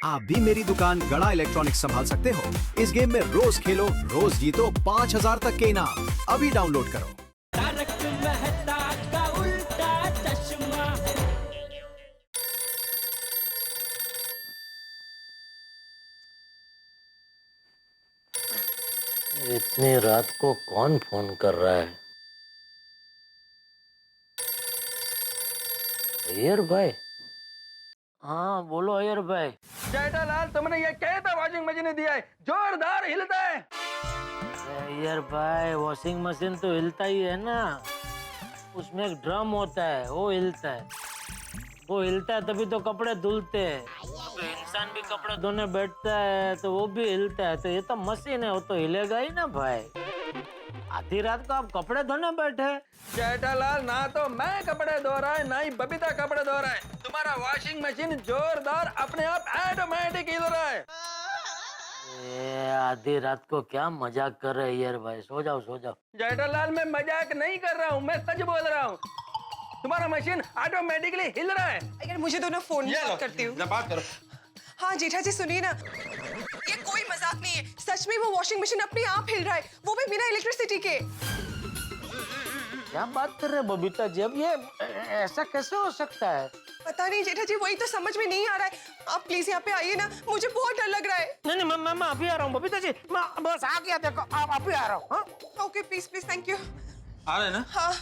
आप भी मेरी दुकान गड़ा इलेक्ट्रॉनिक्स संभाल सकते हो। इस गेम में रोज खेलो, रोज जीतो 5,000 तक के इनाम। अभी डाउनलोड करो। तारक मेहता का उल्टा चश्मा। इतनी रात को कौन फोन कर रहा है? अय्यर भाई? हाँ बोलो अय्यर भाई। जेठालाल, तुमने ये कहता वॉशिंग मशीन दिया है, जोरदार हिलता है। अय्यर भाई वॉशिंग मशीन तो हिलता ही है ना, उसमें एक ड्रम होता है वो हिलता है। वो हिलता है तभी तो कपड़े धुलते हैं। तो इंसान भी कपड़े धोने बैठता है तो वो भी हिलता है। तो ये तो मशीन है, वो तो हिलेगा ही ना भाई। आधी रात को आप कपड़े धोने बैठे। जेठालाल, ना तो मैं कपड़े धो रहा है, ना ही बबीता कपड़े धो रहा है। तुम्हारा वॉशिंग मशीन जोरदार अपने आप ऑटोमेटिक हिल रहा है। आधी रात को क्या मजाक कर रहे हैं यार भाई, सो जाओ सो जाओ। जेठालाल, मैं मजाक नहीं कर रहा हूँ, मैं सच बोल रहा हूँ। तुम्हारा मशीन ऑटोमेटिकली हिल रहा है। अगर मुझे दोनों फोन में बात करती हूँ। बात करो। हाँ जेठा जी सुनिए ना, ये कोई मजाक नहीं है, सच में वो वॉशिंग मशीन अपने आप हिल रहा है, वो भी बिना इलेक्ट्रिसिटी के। क्या बात कर रहे बबीता जी, अब ये ऐसा कैसे हो सकता है? पता नहीं जेठा जी, वही तो समझ में नहीं आ रहा है। आप प्लीज यहाँ पे आइए ना, मुझे बहुत डर लग रहा है। नहीं मैं अभी आ रहा हूँ बबीता जी, मैं बस आ गया, देखो आप अभी आ रहा हूँ। हाँ? Okay please please, thank you. आ रहे ना? हाँ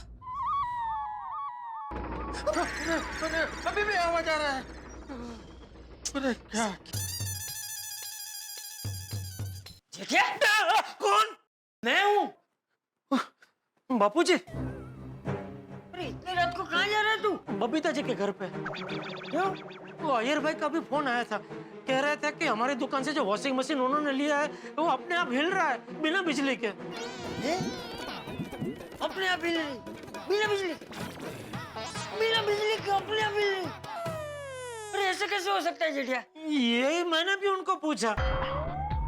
अभी भी आवाज आ रहा है। अरे क्या? कौन? मैं हूँ बापूजी। अरे इतनी रात को कहाँ जा रहा है तू? बबीता जी के घर पे। क्यों? वो अय्यर भाई का भी फोन आया था, कह रहे थे कि हमारी दुकान से जो वॉशिंग मशीन उन्होंने लिया है वो अपने आप हिल रहा है बिना बिजली के। अपने आप हिल रही, बिना बिजली के अपने आप हिल रही। अरे ऐसे कैसे हो सकता है जेठिया? यही मैंने भी उनको पूछा,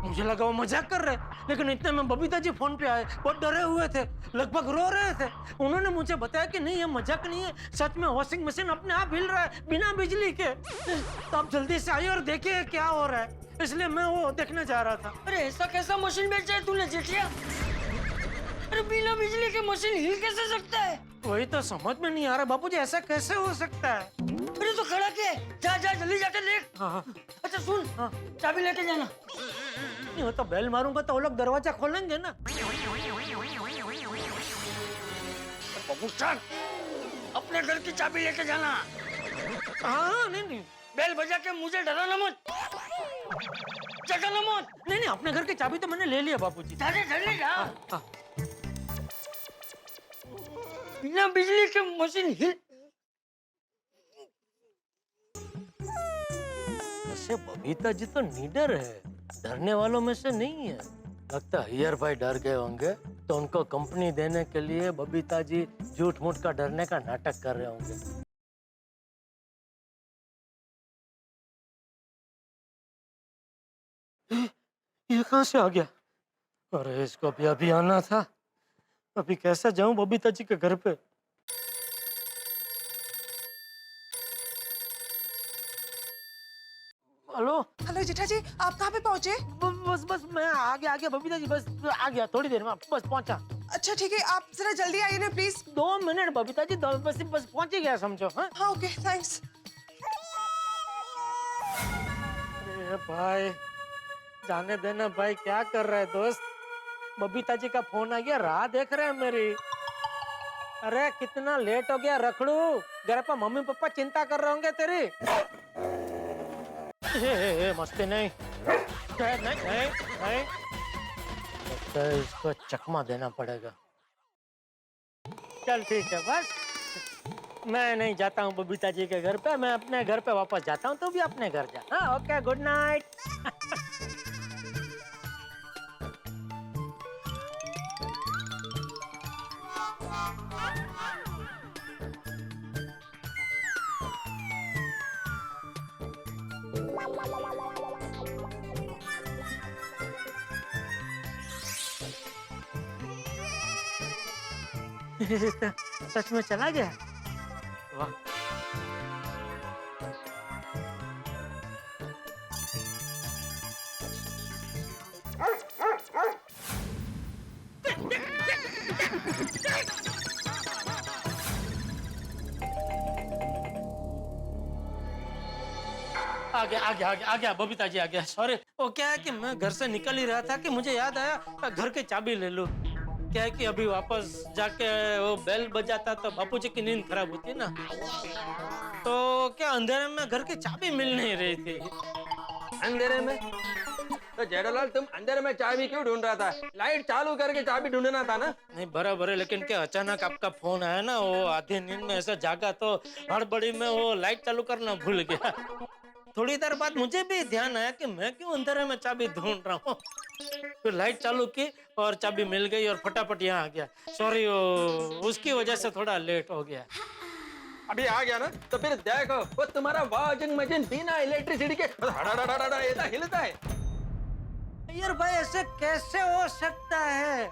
मुझे लगा वो मजाक कर रहे, लेकिन इतने में बबीता जी फोन पे आए, बहुत डरे हुए थे, लगभग रो रहे थे। उन्होंने मुझे बताया कि नहीं ये मजाक नहीं है, सच में वॉशिंग मशीन अपने आप हिल रहा है बिना बिजली के। तो आप जल्दी से आइए और देखिए क्या हो रहा है, इसलिए मैं वो देखने जा रहा था। अरे ऐसा कैसा मशीन बेचा है तूने जेठिया? अरे बिना बिजली के मशीन हिल कैसे सकता है? वही तो समझ में नहीं आ रहा बापूजी, ऐसा कैसे हो सकता है? अरे तो खड़ा क्या है? जा जल्दी जाके देख। हाँ। अच्छा सुन, हाँ। चाबी लेके जाना। नहीं तो बेल मारूंगा तो वो लोग दरवाजा खोलेंगे ना। अपने घर की चाबी लेके जाना। हाँ नहीं बेल बजा के मुझे डराना मत, जगाना मत। नहीं अपने घर की चाबी तो मैंने ले लिया बापूजी। जल्दी जा। हाँ। बिना बिजली के मशीन हिल। वैसे बबीता जी तो निडर है, डरने वालों में से नहीं है। लगता है अय्यर भाई डर गए होंगे तो उनको कंपनी देने के लिए बबीता जी झूठ मूठ का डरने का नाटक कर रहे होंगे। ये कहां से आ गया? अरे इसको भी अभी आना था, अभी कैसे जाऊं बबीता जी के घर पे? हेलो हेलो जेठा जी, आप कहाँ पे पहुँचे? बस मैं आ गया बबीता जी, बस आ गया, थोड़ी देर में बस पहुंचा। अच्छा ठीक है, आप जरा जल्दी आइए ना प्लीज। 2 मिनट बबीता जी, बस पहुंच ही गया समझो। हाँ हाँ ओके थैंक्स। अरे भाई जाने देना भाई, क्या कर रहा है दोस्त? बबीता जी का फोन आ गया, राह देख रहे हैं मेरी। अरे कितना लेट हो गया रखड़ू, घर पर मम्मी पापा चिंता कर रहे होंगे तेरी। मस्ती नहीं, नहीं। लगता है इसको चकमा देना पड़ेगा। चल ठीक है, बस मैं नहीं जाता हूँ बबीता जी के घर पे, मैं अपने घर पे वापस जाता हूँ, तो भी अपने घर जा। हाँ ओके, गुड नाइट। सच में चला गया? वाह। आ गया बबीता जी आ गया। सॉरी, वो क्या है कि मैं घर से निकल ही रहा था कि मुझे याद आया घर की चाबी ले लूं। क्या है कि अभी वापस जाके वो बेल बजाता तो बापूजी की नींद खराब होती ना, तो क्या अंधेरे में घर की चाबी मिल नहीं रही थी। अंधेरे में? तो जेठालाल तुम अंधेरे में चाबी क्यों ढूंढ रहा था? लाइट चालू करके चाबी ढूंढना था ना। नहीं बराबर है, लेकिन क्या अचानक आपका फोन आया ना, वो आधी नींद में ऐसा जागा तो हड़बड़ी में वो लाइट चालू करना भूल गया। थोड़ी देर बाद मुझे भी ध्यान आया कि मैं क्यों अंधेरे में चाबी ढूंढ रहा हूँ। फिर लाइट चालू की और चाबी मिल गई और फटाफट यहाँ आ गया। सॉरी, उसकी वजह से थोड़ा लेट हो गया। अभी आ गया ना, तो फिर देखो वो तुम्हारा वॉशिंग मशीन बिना इलेक्ट्रिसिटी के ऐसा हिलता है। यार भाई ऐसे कैसे हो सकता है?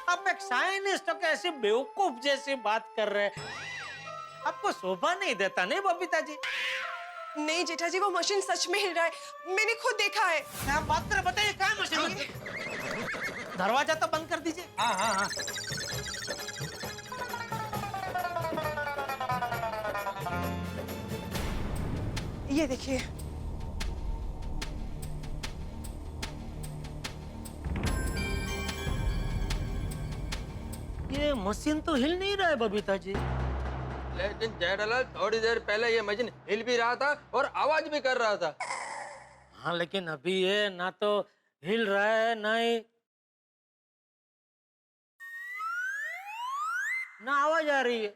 आप एक साइंटिस्ट हो के ऐसी बेवकूफ जैसी बात कर रहे हैं। आपको शोभा नहीं देता नहीं बबीता जी? नहीं जेठा जी, वो मशीन सच में हिल रहा है, मैंने खुद देखा है। आप बात कर बताइए क्या मशीन? दरवाजा तो बंद कर दीजिए। हाँ हाँ हाँ। ये देखिए, ये मशीन तो हिल नहीं रहा है बबीता जी। लेकिन जेठालाल थोड़ी देर पहले ये मशीन हिल भी रहा था और आवाज भी कर रहा था। हाँ लेकिन अभी ये ना तो हिल रहा है ना आवाज आ रही है।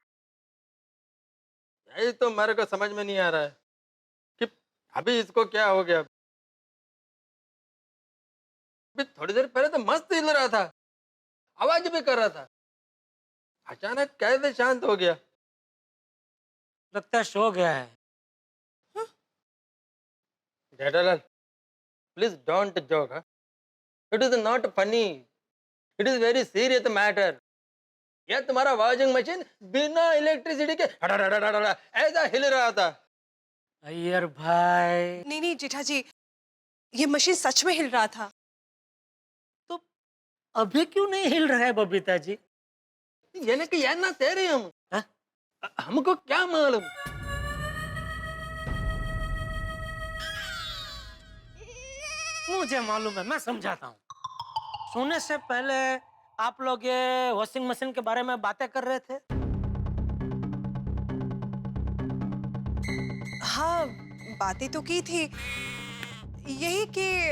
यही तो मेरे को समझ में नहीं आ रहा है कि अभी इसको क्या हो गया। अभी थोड़ी देर पहले तो मस्त हिल रहा था, आवाज भी कर रहा था, अचानक कैसे शांत हो गया? लगता है सो गया है। Jethalal please don't joke. It is not funny, it is very serious matter. यह तुम्हारा वॉशिंग मशीन बिना इलेक्ट्रिसिटी के ऐसा हिल रहा था। अय्यर भाई, नहीं नहीं जेठा जी, ये मशीन सच में हिल रहा था। तो अभी क्यों नहीं हिल रहा है बबीता जी? यानी कि यार ना तेरे हम हाँ? हमको क्या मालूम? मुझे मालूम है, मैं समझाता हूँ। सोने से पहले आप लोग ये वॉशिंग मशीन के बारे में बातें कर रहे थे। हाँ, बातें तो की थी, यही कि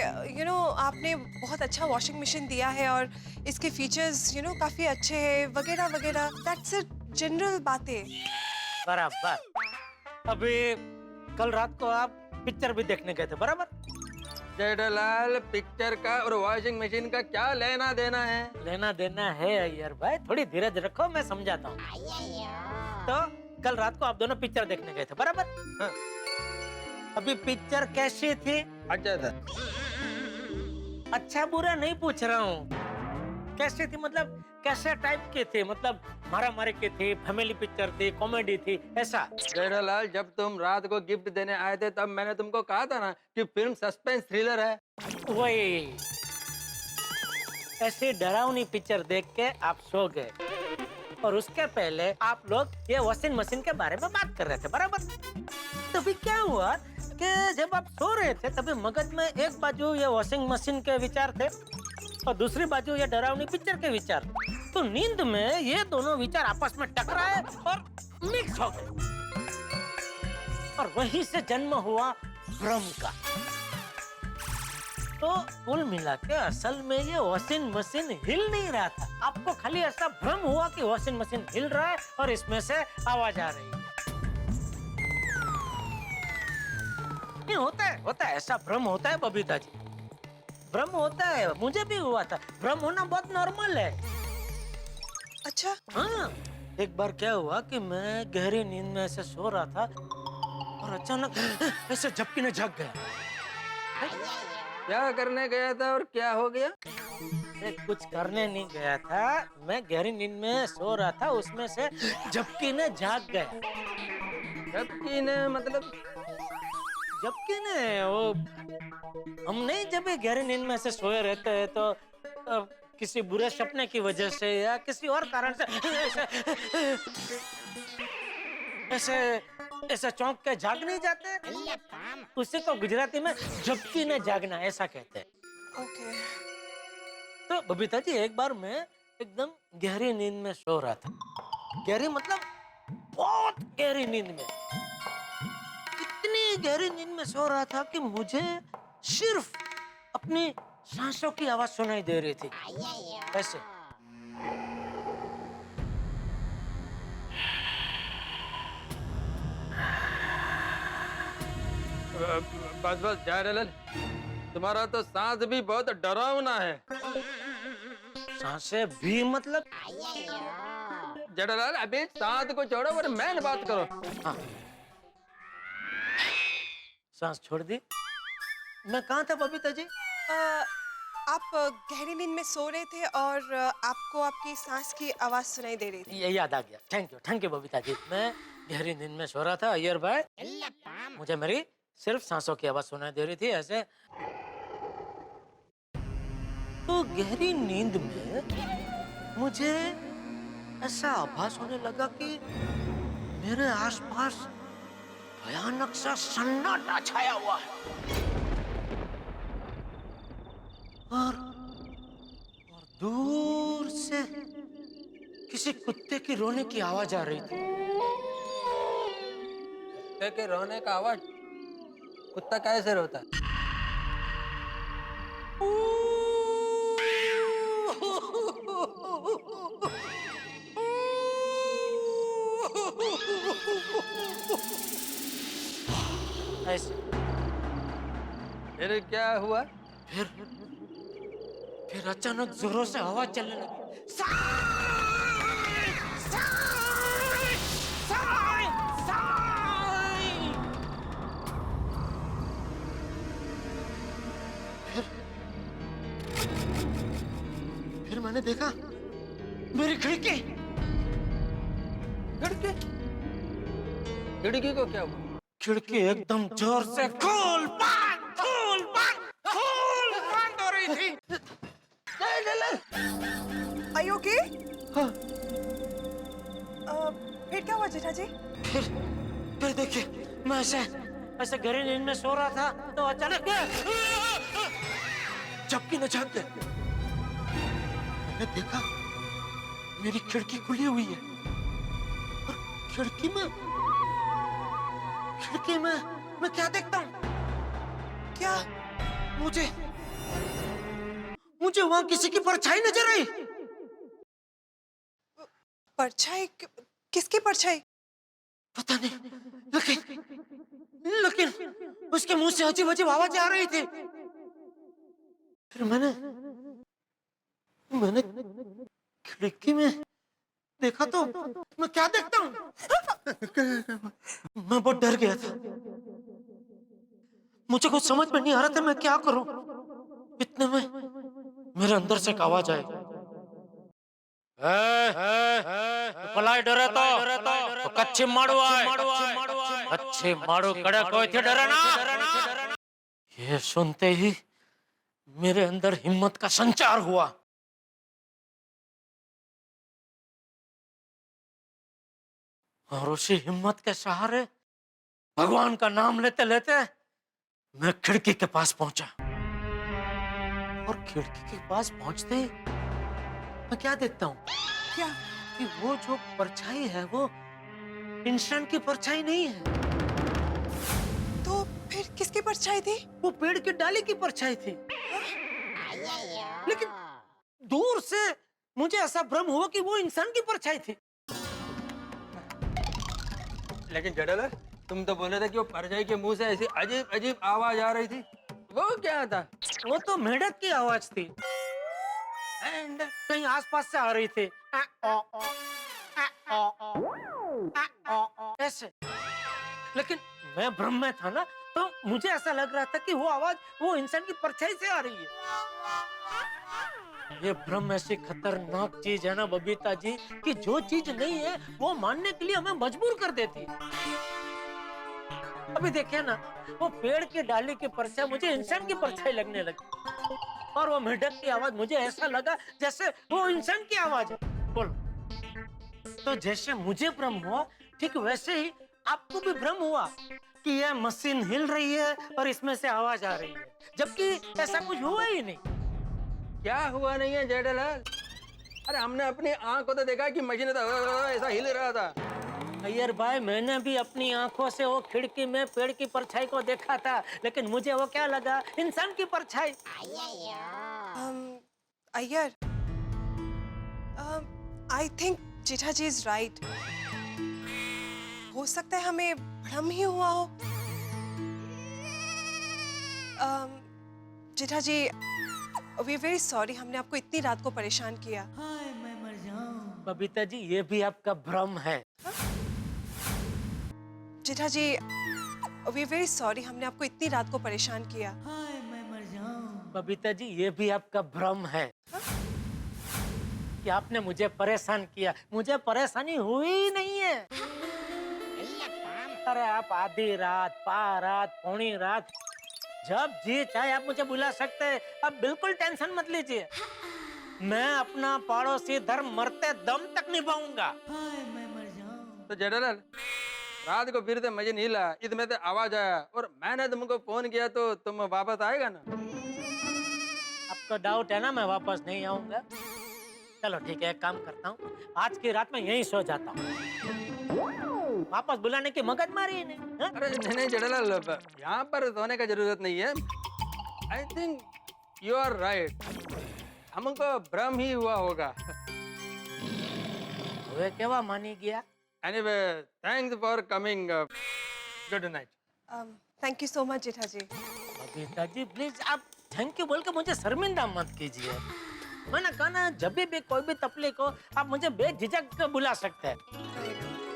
आपने बहुत अच्छा वॉशिंग मशीन दिया है और इसके फीचर्स काफी अच्छे हैं वगैरह वगैरह। दैट्स इट, जनरल बातें। बराबर। अभी कल रात को आप पिक्चर भी देखने गए थे, बराबर? जेठालाल पिक्चर का और वॉशिंग मशीन का क्या लेना देना है? लेना देना है अय्यर भाई, थोड़ी धीरज रखो, मैं समझाता हूँ। तो कल रात को आप दोनों पिक्चर देखने गए थे, बराबर? हाँ। अभी पिक्चर कैसी थी? अच्छा था। अच्छा बुरा नहीं पूछ रहा हूँ, कैसी थी मतलब कैसे टाइप की थी? मतलब मारा मारी की थी, फैमिली पिक्चर थी, कॉमेडी थी, ऐसा? जेठालाल जब तुम रात को गिफ्ट देने आए थे तब मैंने तुमको कहा था ना कि फिल्म सस्पेंस थ्रिलर है। वही ऐसी डरावनी पिक्चर देख के आप सो गए और उसके पहले आप लोग ये वॉशिंग मशीन के बारे में बात कर रहे थे, बराबर? तो फिर क्या हुआ कि जब आप सो रहे थे तभी मगज में एक बाजू ये वॉशिंग मशीन के विचार थे और दूसरी बाजू ये डरावनी पिक्चर के विचार। तो नींद में ये दोनों विचार आपस में टकराए और मिक्स हो गए और वहीं से जन्म हुआ भ्रम का। तो कुल मिला के असल में ये वॉशिंग मशीन हिल नहीं रहा था, आपको खाली ऐसा भ्रम हुआ कि वॉशिंग मशीन हिल रहा है और इसमें से आवाज आ रही है। नहीं होता है ऐसा भ्रम होता है बबीता जी, भ्रम होता है, मुझे भी हुआ था। भ्रम होना बहुत नॉर्मल है। अच्छा, हाँ, एक बार क्या हुआ कि मैं गहरी नींद में ऐसे सो रहा था और अचानक ऐसे झपकी ने जाग गया। क्या करने गया था और क्या हो गया? मैं कुछ करने नहीं गया था, मैं गहरी नींद में सो रहा था, उसमें से झपकी ने जाग गया। झपकी ने मतलब? झपकी ने वो हम नहीं, जब भी गहरी नींद में ऐसे सोए रहते हैं तो किसी बुरे सपने की वजह से या किसी और कारण से ऐसे ऐसा चौंक के जाग नहीं जाते? उसे तो गुजराती में झपकी न जागना ऐसा कहते हैं। ओके। तो बबीता जी एक बार मैं एकदम गहरी नींद में सो रहा था। गहरी मतलब बहुत गहरी नींद में। इतनी गहरी नींद में सो रहा था कि मुझे सिर्फ अपनी सांसों की आवाज सुनाई दे रही थी। ऐसे। बस बस जेठालाल, तुम्हारा तो सांस भी बहुत डरावना है। सांसें भी मतलब? जेठालाल अभी सांस को छोड़ो और मैन बात करो। हाँ। सांस छोड़ दी। मैं कहाँ था बबीता जी? आप गहरी नींद में सो रहे थे और आपको आपकी सांस की आवाज सुनाई दे रही थी। ये याद आ गया। Thank you Babita ji. मैं गहरी नींद में सो रहा था अय्यर भाई। मुझे मेरी सिर्फ सांसों की आवाज सुनाई दे रही थी ऐसे। तो गहरी नींद में मुझे ऐसा आभास होने लगा कि मेरे आसपास भयानक सा सन्नाटा छाया हुआ है। और दूर से किसी कुत्ते की रोने की आवाज आ रही थी। कुत्ते के रोने का आवाज? कुत्ता कैसे रोता है? ऐसे। फिर क्या हुआ? फिर अचानक जोरों से आवाज चलने लगी। साई! साई! साई! साई! फिर मैंने देखा मेरी खिड़की। खिड़की? खिड़की को क्या हुआ? खिड़की एकदम जोर से खोल बंद हो रही थी। Are you okay? हाँ। फिर क्या हुआ जेठा जी? फिर देखिए मैं ऐसे गहरी नींद में सो रहा था तो अचानक झपकी न झाँक गया। मैंने देखा मेरी खिड़की खुली हुई है और खिड़की में मैं क्या देखता हूँ? क्या? मुझे वहां किसी की परछाई नजर आई। परछाई? किसकी परछाई? पता नहीं, लेकिन उसके मुंह से अजीब अजीब आवाजें आ रही थी। फिर मैंने खिड़की में देखा तो मैं क्या देखता हूँ? मैं बहुत डर गया था। मुझे कुछ समझ में नहीं आ रहा था मैं क्या करूं। इतने में मेरे अंदर से एक आवाज आई। पलाई डरे तो कच्ची मारू कड़े कोई थे डरे ना। ये सुनते ही मेरे अंदर हिम्मत का संचार हुआ। और उसी हिम्मत के सहारे भगवान का नाम लेते लेते मैं खिड़की के पास पहुंचा। और खिड़की के पास पहुंचते ही मैं क्या देखता हूँ? क्या? कि वो जो परछाई है वो इंसान की परछाई नहीं है। तो फिर किसकी परछाई थी? वो पेड़ की डाली की परछाई थी। लेकिन दूर से मुझे ऐसा भ्रम हुआ कि वो इंसान की परछाई थी। लेकिन जेठालाल, तुम तो बोले थे कि वो परछाई के मुंह से ऐसी अजीब अजीब आवाज आ रही थी। वो क्या था? वो तो मेढक की आवाज थी। एंड कहीं आसपास से आ रही थी ऐसे। लेकिन मैं भ्रम में था ना, तो मुझे ऐसा लग रहा था कि वो आवाज वो इंसान की परछाई से आ रही है। ये भ्रम ऐसी खतरनाक चीज है ना बबीता जी, कि जो चीज नहीं है वो मानने के लिए हमें मजबूर कर देती है। अभी देखिए ना, वो पेड़ की डाली की परछाई मुझे इंसान की परछाई लगने लगी, और वो मेढक की आवाज मुझे ऐसा लगा जैसे वो इंसान की आवाज है। बोलो। तो जैसे मुझे भ्रम हुआ, ठीक वैसे ही आपको भी भ्रम हुआ कि यह मशीन हिल रही है और इसमें से आवाज आ रही है, जबकि ऐसा कुछ हुआ ही नहीं। क्या हुआ नहीं है जेठालाल? अरे हमने अपनी आंख को तो देखा कि मशीन तो ऐसा हिल रहा था। अय्यर भाई, मैंने भी अपनी आंखों से वो खिड़की में पेड़ की परछाई को देखा था, लेकिन मुझे वो क्या लगा, इंसान की परछाई। Iyer, I think Jetha ji is right. हो सकता है हमें भ्रम ही हुआ हो। Jetha ji, we very sorry, हमने आपको इतनी रात को परेशान किया। हाय, मैं मर जाऊं। बबीता जी, ये भी आपका भ्रम है। जेठा जी, वी वेरी सॉरी, हमने आपको इतनी रात को परेशान किया। हाय, मैं मर जाऊं। बबीता जी, ये भी आपका भ्रम है कि आपने मुझे परेशान किया। मुझे परेशानी हुई नहीं है। अरे आप आधी रात, रात, पौनी रात, जब जी चाहे आप मुझे बुला सकते हैं। अब बिल्कुल टेंशन मत लीजिए, मैं अपना पड़ोसी धर्म मरते दम तक निभाऊंगा। हाय, मैं मर जाऊं। तो जेठालाल, रात को फिर से मशीन हिला, इसमें से आवाज आया और मैंने तुमको फोन किया, तो तुम वापस आएगा ना? आपको डाउट है ना मैं वापस नहीं आऊंगा? चलो ठीक है, एक काम करता हूँ, आज की रात में यहीं सो जाता हूँ। वापस बुलाने की मगजमारी ही नहीं। हाँ? अरे नहीं जेठालाल, यहाँ पर सोने का जरूरत नहीं है। I think you are right, हमको भ्रम ही हुआ होगा। वे केवा मानी गया। Anyway, thanks for coming. Good night. Thank you so much Jetha ji. Babita ji, please आप थैंक यू बोल के मुझे शर्मिंदा मत कीजिए। मैंने कहा ना, जब भी कोई भी तकलीफ हो आप मुझे बेझिझक बुला सकते हैं।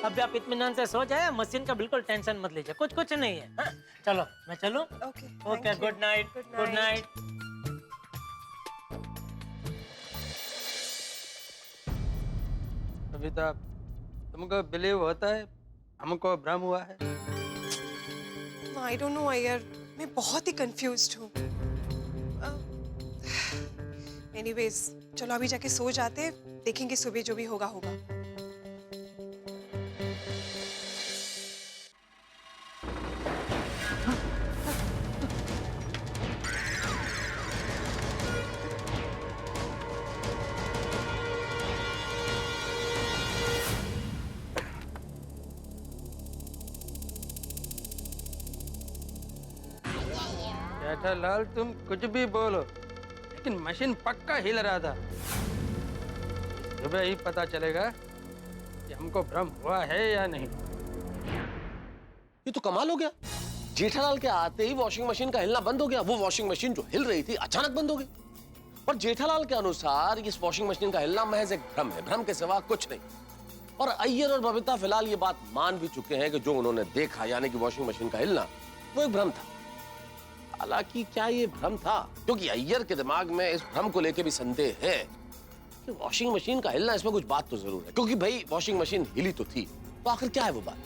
अभी आप इत्मीनान से सो जाए, मशीन का बिल्कुल टेंशन मत लीजिए, कुछ नहीं है। हाँ? चलो मैं चलूं? Okay, okay, good night. Good night. Kavita, तुमको बिलीव होता है हमको भ्रम हुआ है? आई डोंट नो अय्यर, मैं बहुत ही कंफ्यूज्ड हूँ। एनीवेज, चलो अभी जाके सो जाते हैं, देखेंगे सुबह जो भी होगा होगा। जेठालाल, तुम कुछ भी बोलो, लेकिन मशीन पक्का हिल रहा था। सुबह ही पता चलेगा कि हमको भ्रम हुआ है या नहीं। ये तो कमाल हो गया। जेठालाल के आते ही वॉशिंग मशीन का हिलना बंद हो गया। वो वॉशिंग मशीन जो हिल रही थी अचानक बंद हो गई। और जेठालाल के अनुसार इस वॉशिंग मशीन का हिलना महज एक भ्रम है, भ्रम के सिवा कुछ नहीं। और अय्यर और बबीता फिलहाल ये बात मान भी चुके हैं कि जो उन्होंने देखा, यानी कि वॉशिंग मशीन का हिलना, वो एक भ्रम था। हालांकि क्या ये भ्रम था? क्योंकि अय्यर के दिमाग में इस भ्रम को लेकर भी संदेह है कि वॉशिंग मशीन का हिलना, इसमें कुछ बात तो जरूर है। क्योंकि भाई वॉशिंग मशीन हिली तो थी, तो आखिर क्या है वो बात?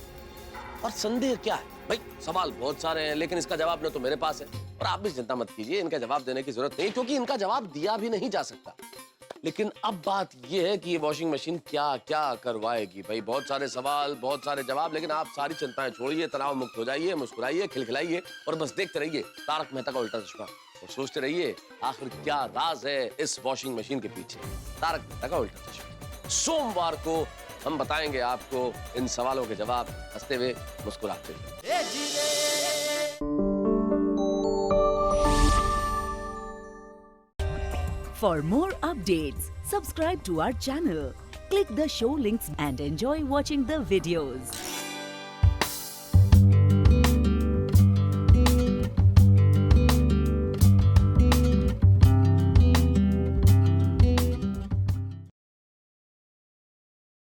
और संदेह क्या है? भाई सवाल बहुत सारे हैं, लेकिन इसका जवाब न तो मेरे पास है और आप भी चिंता मत कीजिए, इनका जवाब देने की जरूरत नहीं, क्योंकि इनका जवाब दिया भी नहीं जा सकता। लेकिन अब बात यह है कि ये वॉशिंग मशीन क्या क्या करवाएगी। भाई बहुत सारे सवाल, बहुत सारे जवाब, लेकिन आप सारी चिंताएं छोड़िए, तनाव मुक्त हो जाइए, मुस्कुराइए, खिलखिलाइए और बस देखते रहिए तारक मेहता का उल्टा चश्मा और सोचते रहिए आखिर क्या राज है इस वॉशिंग मशीन के पीछे। तारक मेहता का उल्टा चश्मा, सोमवार को हम बताएंगे आपको इन सवालों के जवाब, हंसते हुए, मुस्कुराते हुए। For more updates, subscribe to our channel, click the show links and enjoy watching the videos.